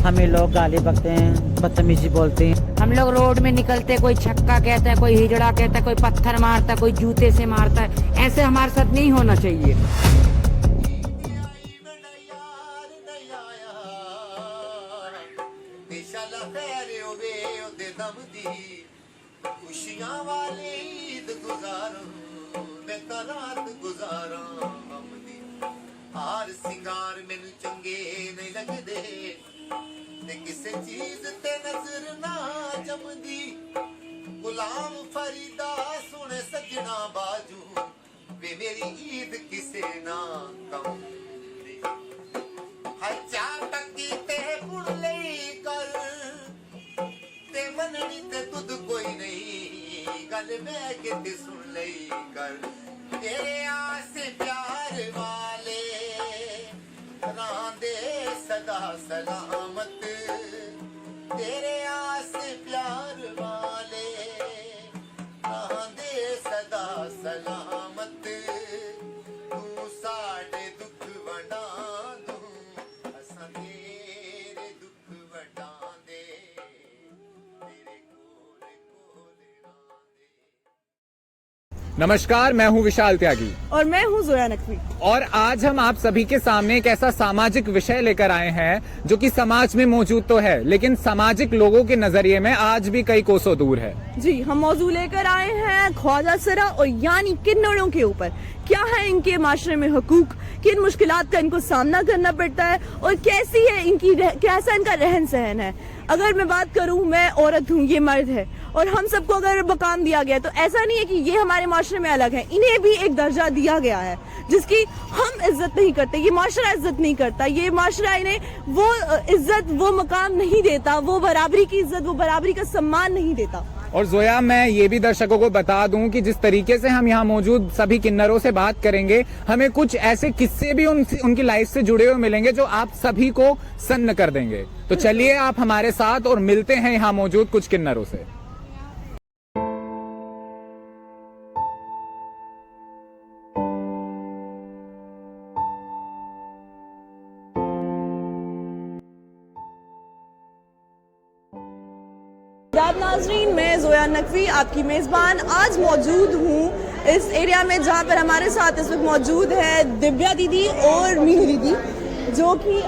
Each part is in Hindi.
हमें लोग गाली बकते हैं, बदतमीजी बोलते हैं। हम लोग रोड में निकलते, कोई छक्का कहता है, कोई हिजड़ा कहता है, कोई पत्थर मारता है, कोई जूते से मारता है। ऐसे हमारे साथ नहीं होना चाहिए। खुशियां वाली ईद गुजारो मैं रात गुजारा अपनी हार सिंगार मैनू चंगे नहीं लगदे ते किसे चीज ते नजर ना जमदी गुलाम फरीदा सुने सजना बाजू वे मेरी ईद किसे ना कम हचा टकी ते पुड़ लई कर ते मननी ते तुद कोई नहीं गल मैं के सुन लई कर तेरे आसे प्यार वाले रांदे सदा सलामत तेरे आसे प्यार वाले रांदे सदा सलामत तू साडे दुख वंडा दूं असां तेरे दुख वंडा दे तेरे कोले कोले नमस्कार, मैं हूं विशाल त्यागी और मैं हूं जोया नकवी। और आज हम आप सभी के सामने एक ऐसा सामाजिक विषय लेकर आए हैं जो कि समाज में मौजूद तो है, लेकिन सामाजिक लोगों के नजरिए में आज भी कई कोसों दूर है। जी, हम मौजूद लेकर आए हैं ख्वाजा सरा और यानी किन्नरों के ऊपर। क्या है इनके माशरे में हकूक, किन मुश्किलात का इनको सामना करना पड़ता है और कैसी है कैसा इनका रहन सहन है। अगर मैं बात करूं, मैं औरत हूं, ये मर्द है, और हम सबको अगर मकाम दिया गया तो ऐसा नहीं है कि ये हमारे माशरे में अलग है, इन्हें भी एक दर्जा दिया गया है जिसकी हम इज्जत नहीं करते। ये माशरा इज्जत नहीं करता, ये माशरा इन्हें वो इज्जत, वो मकाम नहीं देता, वो बराबरी की इज्जत, वो बराबरी का सम्मान नहीं देता। और जोया, मैं ये भी दर्शकों को बता दूं कि जिस तरीके से हम यहाँ मौजूद सभी किन्नरों से बात करेंगे, हमें कुछ ऐसे किस्से भी उनकी लाइफ से जुड़े हुए मिलेंगे जो आप सभी को सन्न कर देंगे। तो चलिए आप हमारे साथ और मिलते हैं यहाँ मौजूद कुछ किन्नरों से। नाज़रीन, मैं जोया नकवी आपकी मेज़बान आज मौजूद हूँ इस एरिया में जहाँ पर हमारे साथ इस वक्त मौजूद है दिव्या दीदी और मीनू दीदी, जो कि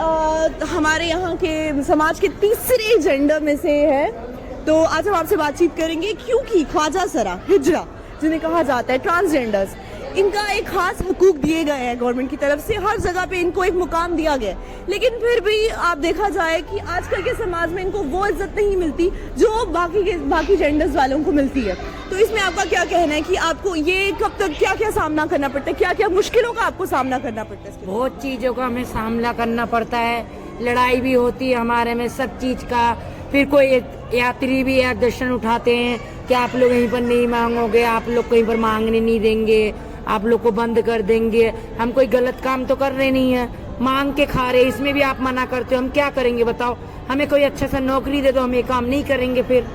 हमारे यहाँ के समाज के तीसरे जेंडर में से है। तो आज हम आपसे बातचीत करेंगे क्योंकि ख्वाजा सरा, हिजड़ा जिन्हें कहा जाता है, ट्रांसजेंडर्स, इनका एक खास हकूक दिए गए हैं गवर्नमेंट की तरफ से, हर जगह पे इनको एक मुकाम दिया गया है। लेकिन फिर भी आप देखा जाए कि आजकल के समाज में इनको वो इज्जत नहीं मिलती जो बाकी जेंडर्स वालों को मिलती है। तो इसमें आपका क्या कहना है कि आपको ये कब तक क्या क्या सामना करना पड़ता है, क्या क्या मुश्किलों का आपको सामना करना पड़ता है? बहुत चीजों का हमें सामना करना पड़ता है, लड़ाई भी होती है हमारे में सब चीज का। फिर कोई यात्री भी दर्शन उठाते हैं कि आप लोग यहीं पर नहीं मांगोगे, आप लोग कहीं पर मांगने नहीं देंगे, आप लोग को बंद कर देंगे। हम कोई गलत काम तो कर रहे नहीं है, मांग के खा रहे, इसमें भी आप मना करते हो, हम क्या करेंगे बताओ? हमें कोई अच्छा सा नौकरी दे दो, हम ये काम नहीं करेंगे। फिर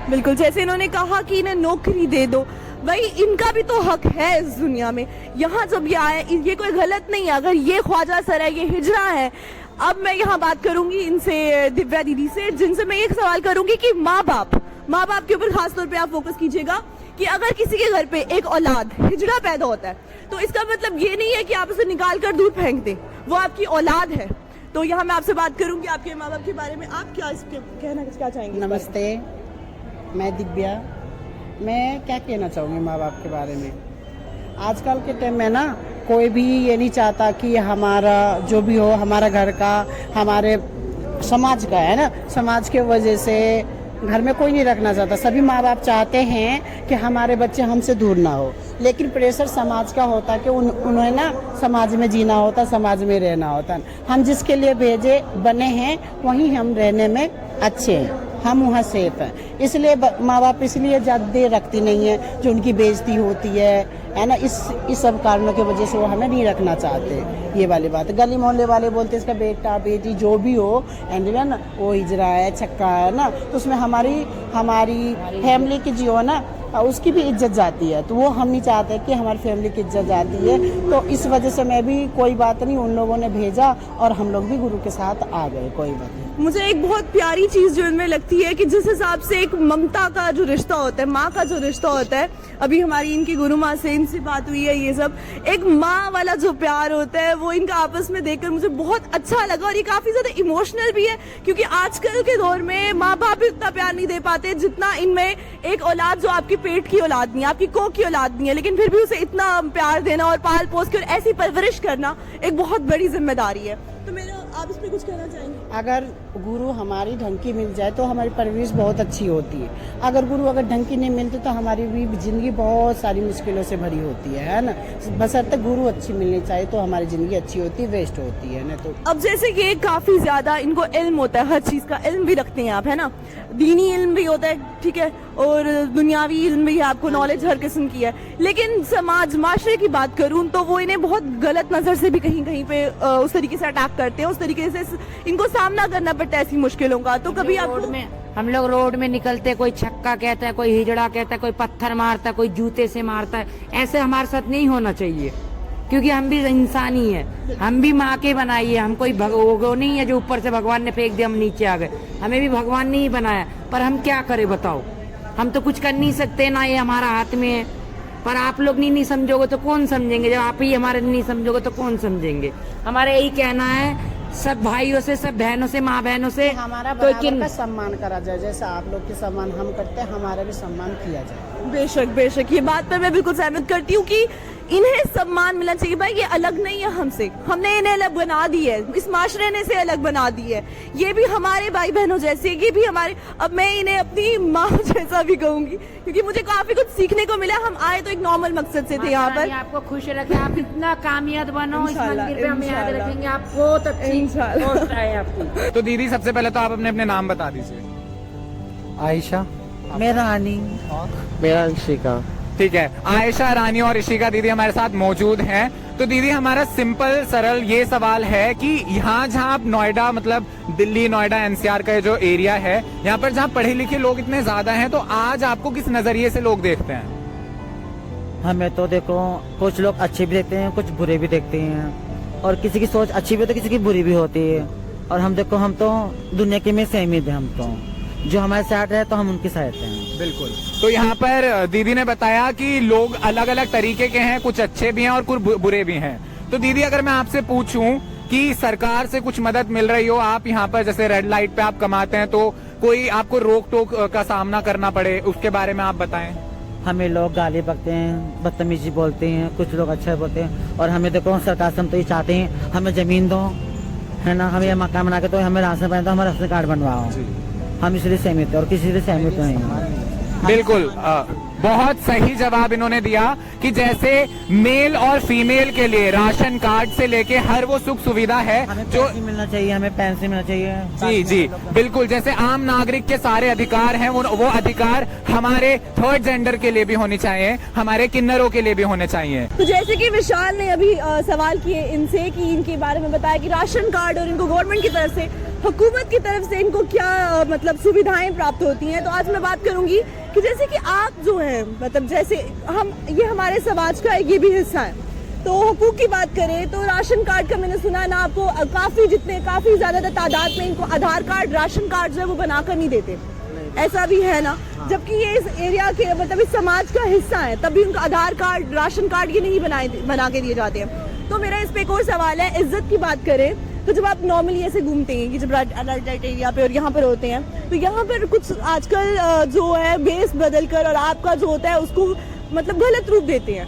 बिल्कुल जैसे इन्होंने कहा कि इन्हें नौकरी दे दो, भाई इनका भी तो हक है इस दुनिया में। यहाँ जब ये आए, ये कोई गलत नहीं है। अगर ये ख्वाजा सर है, ये हिजड़ा है। अब मैं यहाँ बात करूंगी इनसे, दिव्या दीदी से, जिनसे मैं एक सवाल करूंगी कि माँ बाप के ऊपर खास तौर पे आप फोकस कीजिएगा कि अगर किसी के घर पे एक औलाद हिजड़ा पैदा होता है तो इसका मतलब ये नहीं है कि आप उसे निकाल कर दूर फेंक दें, वो आपकी औलाद है। तो यहाँ मैं आपसे बात करूंगी आपके माँ बाप के बारे में, आप क्या क्या चाहेंगे? नमस्ते, मैं दिव्या। मैं क्या कहना चाहूँगी माँ बाप के बारे में। आजकल के टाइम में ना कोई भी ये नहीं चाहता कि हमारा जो भी हो, हमारा घर का, हमारे समाज का है ना, समाज के वजह से घर में कोई नहीं रखना चाहता। सभी माँ बाप चाहते हैं कि हमारे बच्चे हमसे दूर ना हो, लेकिन प्रेशर समाज का होता कि उन्हें ना समाज में जीना होता, समाज में रहना होता। हम जिसके लिए भेजे बने हैं वहीं हम रहने में अच्छे हैं, हम वहाँ सेफ हैं। इसलिए माँ बाप इसलिए ज़्यादा रखती नहीं है, जो उनकी बेइज्जती होती है ना, इस सब कारणों की वजह से वो हमें नहीं रखना चाहते। ये वाली बात, गली मोहल्ले वाले बोलते इसका बेटा बेटी जो भी हो एंड ना वो हिजड़ा है, छक्का है ना, तो उसमें हमारी फैमिली की जो है ना उसकी भी इज्जत जाती है। तो वो हम नहीं चाहते कि हमारी फैमिली की इज्जत जाती है। तो इस वजह से मैं भी, कोई बात नहीं, उन लोगों ने भेजा और हम लोग भी गुरु के साथ आ गए, कोई बात नहीं। मुझे एक बहुत प्यारी चीज़ जो इनमें लगती है कि जिस हिसाब से एक ममता का जो रिश्ता होता है, माँ का जो रिश्ता होता है, अभी हमारी इनकी गुरु माँ से इनसे बात हुई है, ये सब एक माँ वाला जो प्यार होता है वो इनका आपस में देखकर मुझे बहुत अच्छा लगा। और ये काफ़ी ज़्यादा इमोशनल भी है क्योंकि आजकल के दौर में माँ बाप भी उतना प्यार नहीं दे पाते जितना इनमें एक औलाद जो आपकी पेट की औलाद नहीं है, आपकी कोख की औलाद नहीं है, लेकिन फिर भी उसे इतना प्यार देना और पाल पोस के और ऐसी परवरिश करना एक बहुत बड़ी जिम्मेदारी है। तो मेरा आप इस पे कुछ कहना चाहेंगे? अगर गुरु हमारी ढंग की मिल जाए तो हमारी परवरिश बहुत अच्छी होती है। अगर गुरु अगर ढंग की नहीं मिलती तो हमारी भी जिंदगी बहुत सारी मुश्किलों से भरी होती है ना। बशर्ते गुरु अच्छी मिलनी चाहिए तो हमारी जिंदगी अच्छी होती है, वेस्ट होती है ना। तो अब जैसे कि काफी ज्यादा इनको इल्म होता है, हर चीज का इल्म भी रखते हैं आप, है ना, दीनी इल्म भी होता है, ठीक है, और दुनियावी इल्म भी है, आपको नॉलेज हर किस्म की है, लेकिन समाज माशरे की बात करूं तो वो इन्हें बहुत गलत नजर से भी कहीं कहीं पे उस तरीके से अटैक करते हैं, उस तरीके से इनको सामना करना पड़ता है ऐसी मुश्किलों का। तो कभी आप हम लोग रोड में निकलते, कोई छक्का कहता है, कोई हिजड़ा कहता है, कोई पत्थर मारता है, कोई जूते से मारता है, ऐसे हमारे साथ नहीं होना चाहिए क्योंकि हम भी इंसान ही है, हम भी माँ के बनाई है, हम कोई वो नहीं है जो ऊपर से भगवान ने फेंक दिया हम नीचे आ गए, हमें भी भगवान ने ही बनाया, पर हम क्या करें बताओ, हम तो कुछ कर नहीं सकते ना, ये हमारा हाथ में है। पर आप लोग नहीं समझोगे तो कौन समझेंगे, जब आप ही हमारे नहीं समझोगे तो कौन समझेंगे। हमारा यही कहना है सब भाइयों से, सब बहनों से, माँ बहनों से हमारा बराबर का सम्मान करा जाए, जैसा आप लोग के सम्मान हम करते हैं हमारा भी सम्मान किया जाए। बेशक बेशक, ये बात पर मैं बिल्कुल सहमत करती हूँ कि इन्हें सम्मान मिलना चाहिए। भाई ये अलग नहीं है हमसे, हमने इन्हें अलग बना दी है, इस माशरे ने से अलग बना दी है, ये भी हमारे भाई बहनों जैसे, ये भी हमारे, अब मैं इन्हें अपनी माँ जैसा भी कहूंगी क्योंकि मुझे काफी कुछ सीखने को मिला। हम आए तो एक नॉर्मल मकसद से थे यहाँ पर। आपको खुश रखे, आप इतना कामयाब बनो, इस मंदिर पे हम याद रखेंगे, आप बहुत अच्छी पोस्ट आए आपकी। तो दीदी सबसे पहले तो आप अपने अपने नाम बता दीजिए। आयशा, मेरा रानी, मेरा ऋषिका। ठीक है, आयशा, रानी और ऋषिका दीदी हमारे साथ मौजूद हैं। तो दीदी हमारा सिंपल सरल ये सवाल है कि यहाँ जहाँ आप नोएडा, मतलब दिल्ली, नोएडा, एनसीआर का जो एरिया है, यहाँ पर जहाँ पढ़े लिखे लोग इतने ज्यादा हैं, तो आज आपको किस नजरिए से लोग देखते हैं? हमें तो देखो कुछ लोग अच्छे भी देखते हैं, कुछ बुरे भी देखते हैं, और किसी की सोच अच्छी भी होती है, किसी की बुरी भी होती है। और हम देखो, हम तो दुनिया के में सहमत हैं, हम तो जो हमारे साथ है तो हम उनके साथ हैं। बिल्कुल। तो यहाँ पर दीदी ने बताया कि लोग अलग अलग तरीके के हैं, कुछ अच्छे भी हैं और कुछ बुरे भी हैं। तो दीदी अगर मैं आपसे पूछूं कि सरकार से कुछ मदद मिल रही हो, आप यहाँ पर जैसे रेड लाइट पे आप कमाते हैं तो कोई आपको रोक टोक का सामना करना पड़े, उसके बारे में आप बताएं। हमें लोग गाली बकते हैं, बदतमीजी बोलते हैं, कुछ लोग अच्छा बोलते हैं, और हमें देखो सरकार से हम तो ये चाहते हैं हमें जमीन दो, है ना, हमें मकान बना के तो हमें राशन बना दो, हमारा राशन कार्ड बनवाओ। हम इसलिए सहमत हैं और किसी से सहमत नहीं हैं। बिल्कुल, बहुत सही जवाब इन्होंने दिया कि जैसे मेल और फीमेल के लिए राशन कार्ड से लेके हर वो सुख सुविधा है हमें जो पेंशन मिलना चाहिए, हमें पेंशन मिलना चाहिए। जी जी बिल्कुल, जैसे आम नागरिक के सारे अधिकार हैं वो अधिकार हमारे थर्ड जेंडर के लिए भी होने चाहिए, हमारे किन्नरों के लिए भी होने चाहिए। तो जैसे कि विशाल ने अभी सवाल किए इनसे कि इनके बारे में बताया कि राशन कार्ड और इनको गवर्नमेंट की तरफ से, हुकूमत की तरफ से इनको क्या मतलब सुविधाएं प्राप्त होती हैं, तो आज मैं बात करूंगी कि जैसे कि आप जो है, मतलब जैसे हम, ये हमारे समाज का ये भी हिस्सा है, तो हुकूक की बात करें तो राशन कार्ड का मैंने सुना ना, आपको काफी ज्यादा तादाद में इनको आधार कार्ड, राशन कार्ड जो है वो बनाकर नहीं देते, ऐसा भी है ना, जबकि ये इस एरिया के, मतलब इस समाज का हिस्सा है, तब भी उनका आधार कार्ड, राशन कार्ड ये नहीं बना के दिए जाते हैं। तो मेरा इस पे एक और सवाल है, इज्जत की बात करें तो जब आप नॉर्मली ऐसे घूमते हैं कि जब रेड लाइट एरिया पे और यहाँ पर होते हैं, तो यहाँ पर कुछ आजकल जो है बेस बदल कर और आपका जो होता है उसको मतलब गलत रूप देते हैं,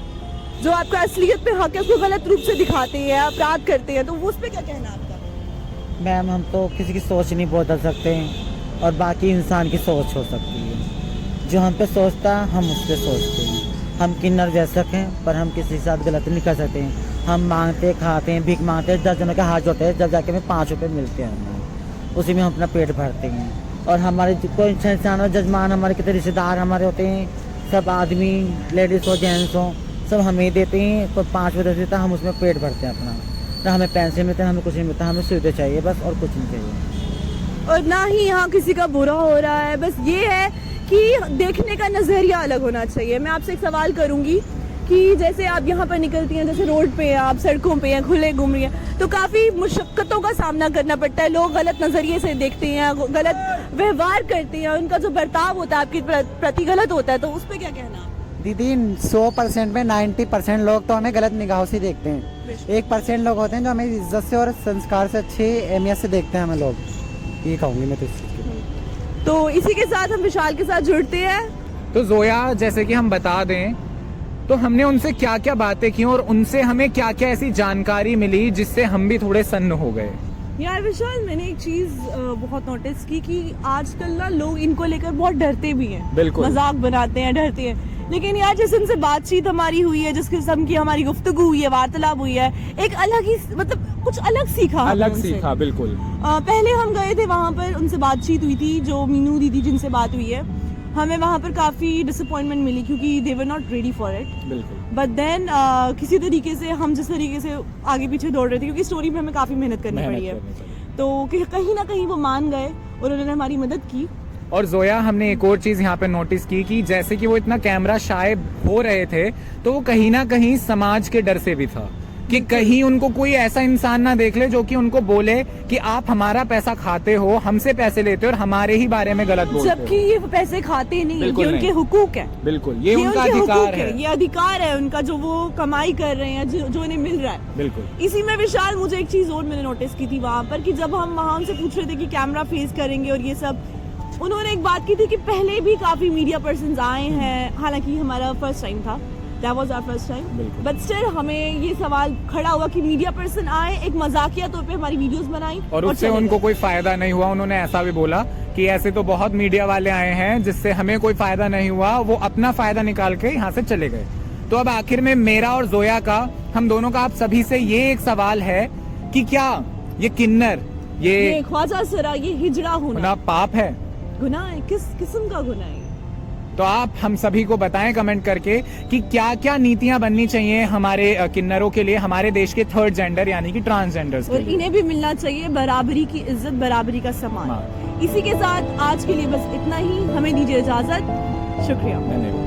जो आपका असलियत पे हक है उसको गलत रूप से दिखाते हैं, अपराध करते हैं, तो उस पर क्या कहना आपका? मैम, हम तो किसी की सोच नहीं बदल सकते हैं और बाकी इंसान की सोच हो सकती है, जो हम पे सोचता है हम उस पर सोचते हैं। हम किन्नर वैसक हैं पर हम किसी के साथ गलत नहीं कर सकते हैं। हम मांगते खाते हैं, भीख मांगते हैं, 10 जनों के हाथ जोड़ते हैं, जब जाके हमें 5 रुपये मिलते हैं, हमें उसी में हम अपना पेट भरते हैं। और हमारे कोई इंसान हो, जजमान हमारे कितने रिश्तेदार हमारे होते हैं, सब आदमी, लेडीज़ हो, जेंट्स हो, सब हमें देते हैं, कोई 5 रुपये 10 देता है, हम उसमें पेट भरते हैं अपना। ना हमें पैसे मिलते हैं, हमें कुछ नहीं मिलता, हमें सुविधा चाहिए बस, और कुछ नहीं चाहिए। और ना ही यहाँ किसी का बुरा हो रहा है, बस ये है कि देखने का नजरिया अलग होना चाहिए। मैं आपसे एक सवाल करूंगी कि जैसे आप यहाँ पर निकलती हैं, जैसे रोड पे हैं, आप सड़कों पे हैं, खुले घूम रही हैं, तो काफ़ी मुश्क्क़तों का सामना करना पड़ता है। लोग गलत नज़रिए से देखते हैं, गलत व्यवहार करते हैं, उनका जो बर्ताव होता है आपके प्रति गलत होता है, तो उस पर क्या कहना है? दीदी 100% में 90% लोग तो हमें गलत निगाहों से देखते हैं। 1% लोग होते हैं जो हमें इज्जत से और संस्कार से, अच्छी अहमियत से देखते हैं हमें लोग। ये कहूँगी मैं तो इस चीज़ के। तो इसी के साथ हम विशाल के साथ जुड़ते हैं। तो जोया, जैसे कि हम बता दें तो हमने उनसे क्या क्या बातें की और उनसे हमें क्या क्या ऐसी जानकारी मिली जिससे हम भी थोड़े सन्न हो गए। यार विशाल, मैंने एक चीज बहुत नोटिस की कि आजकल ना लोग इनको लेकर बहुत डरते भी हैं। बिल्कुल। मजाक बनाते हैं, डरते हैं। लेकिन यार जैसे इनसे बातचीत हमारी हुई है, जिस किस्म की हमारी गुफ्तगू हुई है, वार्तालाप हुई है, एक अलग ही मतलब कुछ अलग सीखा हमने अलग उनसे। सीखा, बिल्कुल। पहले हम गए थे वहाँ पर, उनसे बातचीत हुई थी, जो मीनू दीदी जिनसे बात हुई है, हमें वहाँ पर काफ़ी डिसअपॉइंटमेंट मिली क्योंकि they were not ready for it. बिल्कुल। बट देन किसी तरीके से हम जिस तरीके से आगे पीछे दौड़ रहे थे, क्योंकि स्टोरी में हमें काफ़ी मेहनत करनी पड़ी है, तो कहीं ना कहीं वो मान गए और उन्होंने हमारी मदद की। और जोया, हमने एक और चीज यहाँ पे नोटिस की कि जैसे कि वो इतना कैमरा शाय हो रहे थे, तो वो कहीं ना कहीं समाज के डर से भी था कि कहीं उनको कोई ऐसा इंसान ना देख ले जो कि उनको बोले कि आप हमारा पैसा खाते हो, हमसे पैसे लेते हो और हमारे ही बारे में गलत बोलते हो। जबकि ये पैसे खाते नहीं, ये बिल्कुल उनके नहीं। हुकूक है। बिल्कुल, ये उनका उनके अधिकार हुकूक है। ये अधिकार है उनका, जो वो कमाई कर रहे हैं, जो इन्हें मिल रहा है। बिल्कुल। इसी में विशाल, मुझे एक चीज और मैंने नोटिस की थी वहाँ पर, कि जब हम वहाँ उनसे पूछ रहे थे कि कैमरा फेस करेंगे और ये सब, उन्होंने एक बात की थी कि पहले भी काफी मीडिया पर्सन्स आए हैं, हालांकि हमारा फर्स्ट टाइम था, that was our first time, बिल्कुल। but still हमें ये सवाल खड़ा हुआ कि मीडिया पर्सन आए, एक मजाकिया तौर पे हमारी वीडियोस बनाई और उससे चले उनको गए। कोई फायदा नहीं हुआ। उन्होंने ऐसा भी बोला कि ऐसे तो बहुत मीडिया वाले आए हैं जिससे हमें कोई फायदा नहीं हुआ, वो अपना फायदा निकाल के यहाँ से चले गए। तो अब आखिर में मेरा और जोया का, हम दोनों का आप सभी से ये एक सवाल है कि क्या ये किन्नर, ये ख्वाजा सरा, ये हिजड़ा होना पाप है? गुनाह है? किस किस्म का गुनाह है? तो आप हम सभी को बताएं कमेंट करके कि क्या क्या नीतियां बननी चाहिए हमारे किन्नरों के लिए, हमारे देश के थर्ड जेंडर यानी कि ट्रांसजेंडर्स के और लिए। इन्हें भी मिलना चाहिए बराबरी की इज्जत, बराबरी का सम्मान। इसी के साथ आज के लिए बस इतना ही, हमें दीजिए इजाजत। शुक्रिया। धन्यवाद।